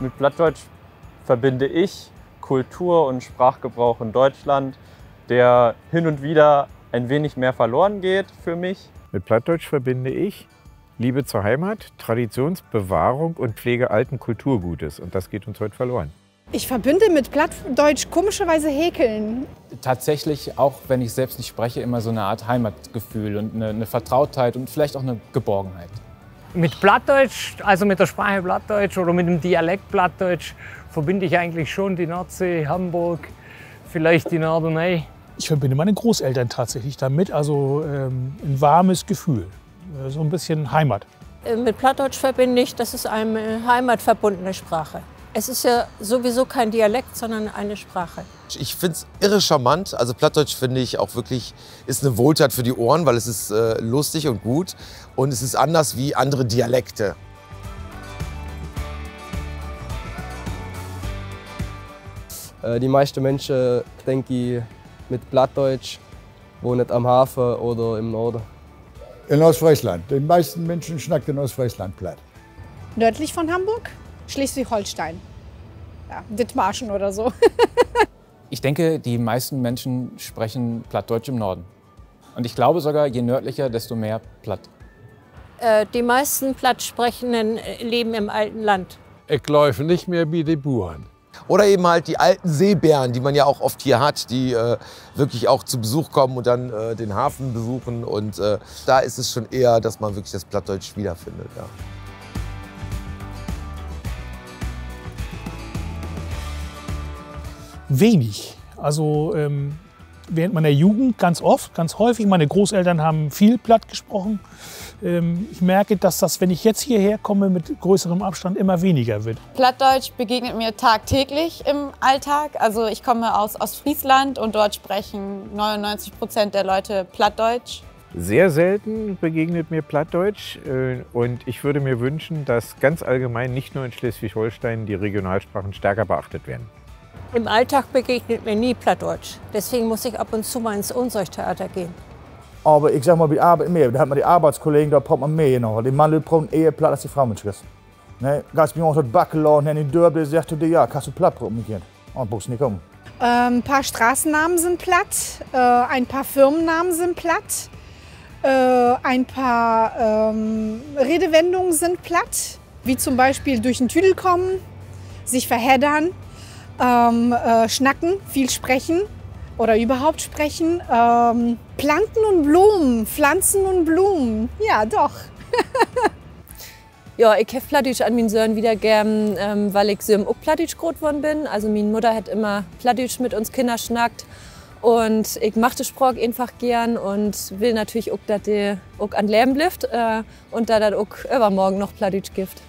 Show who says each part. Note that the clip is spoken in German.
Speaker 1: Mit Plattdeutsch verbinde ich Kultur und Sprachgebrauch in Deutschland, der hin und wieder ein wenig mehr verloren geht für mich.
Speaker 2: Mit Plattdeutsch verbinde ich Liebe zur Heimat, Traditionsbewahrung und Pflege alten Kulturgutes. Und das geht uns heute verloren.
Speaker 3: Ich verbinde mit Plattdeutsch komischerweise Häkeln.
Speaker 4: Tatsächlich, auch wenn ich selbst nicht spreche, immer so eine Art Heimatgefühl und eine Vertrautheit und vielleicht auch eine Geborgenheit.
Speaker 5: Mit Plattdeutsch, also mit der Sprache Plattdeutsch oder mit dem Dialekt Plattdeutsch, verbinde ich eigentlich schon die Nordsee, Hamburg, vielleicht die Norderney.
Speaker 6: Ich verbinde meine Großeltern tatsächlich damit, also ein warmes Gefühl, so ein bisschen Heimat.
Speaker 7: Mit Plattdeutsch verbinde ich, das ist eine heimatverbundene Sprache. Es ist ja sowieso kein Dialekt, sondern eine Sprache.
Speaker 8: Ich finde es irre charmant. Also Plattdeutsch finde ich auch wirklich, ist eine Wohltat für die Ohren, weil es ist lustig und gut. Und es ist anders wie andere Dialekte.
Speaker 9: Die meisten Menschen, denke ich, mit Plattdeutsch wohnen am Hafen oder im Norden.
Speaker 10: In Ostfriesland. Die meisten Menschen schnacken in Ostfriesland platt.
Speaker 3: Nördlich von Hamburg? Schleswig-Holstein. Ja, Dithmarschen oder so.
Speaker 4: Ich denke, die meisten Menschen sprechen Plattdeutsch im Norden. Und ich glaube sogar, je nördlicher, desto mehr Platt.
Speaker 7: Die meisten Plattsprechenden leben im alten Land.
Speaker 11: Ich laufe nicht mehr wie die Bauern.
Speaker 8: Oder eben halt die alten Seebären, die man ja auch oft hier hat, die wirklich auch zu Besuch kommen und dann den Hafen besuchen. Und da ist es schon eher, dass man wirklich das Plattdeutsch wiederfindet. Ja.
Speaker 6: Wenig. Also während meiner Jugend ganz oft, ganz häufig. Meine Großeltern haben viel Platt gesprochen. Ich merke, dass das, wenn ich jetzt hierher komme, mit größerem Abstand immer weniger wird.
Speaker 12: Plattdeutsch begegnet mir tagtäglich im Alltag. Also ich komme aus Ostfriesland und dort sprechen 99% der Leute Plattdeutsch.
Speaker 2: Sehr selten begegnet mir Plattdeutsch und ich würde mir wünschen, dass ganz allgemein, nicht nur in Schleswig-Holstein, die Regionalsprachen stärker beachtet werden.
Speaker 7: Im Alltag begegnet mir nie Plattdeutsch. Deswegen muss ich ab und zu mal ins Unsorgtheater gehen.
Speaker 10: Aber ich sag mal, bei Arbeit mehr. Da hat man die Arbeitskollegen, da braucht man mehr noch. Die Mann braucht eher platt als die Frau mit Schiss. Ne, gehst du mir auch dort Backenladen in die Dörp, der sagt dir, ja, kannst du platt brauchen, Kind. Und brauchst nicht kommen.
Speaker 3: Ein paar Straßennamen sind platt, ein paar Firmennamen sind platt, ein paar Redewendungen sind platt, wie zum Beispiel durch den Tüdel kommen, sich verheddern. Schnacken, viel sprechen oder überhaupt sprechen. Planten und Blumen, Pflanzen und Blumen. Ja, doch.
Speaker 13: Ja, ich habe Plattdeutsch an meinen Söhnen wieder gern, weil ich so im Plattdeutsch groß geworden bin. Also meine Mutter hat immer Plattdeutsch mit uns Kindern schnackt. Und ich mache das Sprach einfach gern und will natürlich auch, dass die auch an Leben bleibt und dass das auch übermorgen noch Plattdeutsch gibt.